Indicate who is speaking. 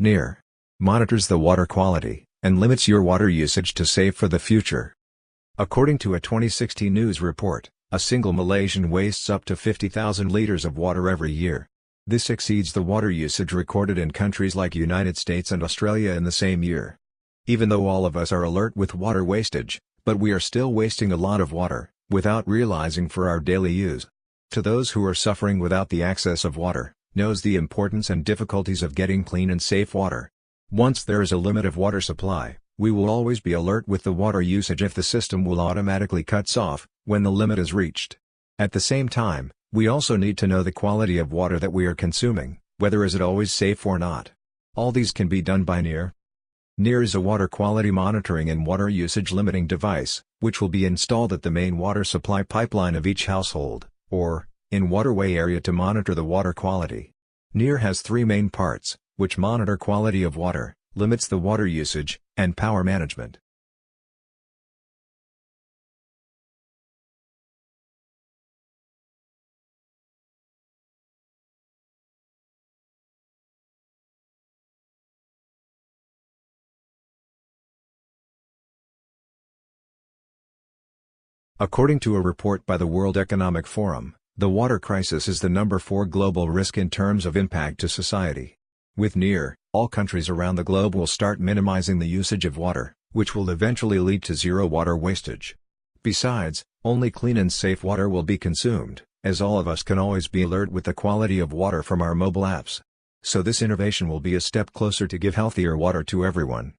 Speaker 1: NiR monitors the water quality and limits your water usage to save for the future. According to a 2016 news report, a single Malaysian wastes up to 50,000 liters of water every year. This exceeds the water usage recorded in countries like United States and Australia in the same year. Even though all of us are alert with water wastage, but we are still wasting a lot of water, without realizing for our daily use. To those who are suffering without the access of water, knows the importance and difficulties of getting clean and safe water. Once there is a limit of water supply, we will always be alert with the water usage if the system will automatically cuts off when the limit is reached. At the same time, we also need to know the quality of water that we are consuming, whether is it always safe or not. All these can be done by NiR. NiR is a water quality monitoring and water usage limiting device, which will be installed at the main water supply pipeline of each household, or in waterway area to monitor the water quality. NiR has three main parts, which monitor quality of water, limits the water usage, and power management. According to a report by the World Economic Forum, the water crisis is the number 4 global risk in terms of impact to society. With NiR, all countries around the globe will start minimizing the usage of water, which will eventually lead to zero water wastage. Besides, only clean and safe water will be consumed, as all of us can always be alert with the quality of water from our mobile apps. So this innovation will be a step closer to give healthier water to everyone.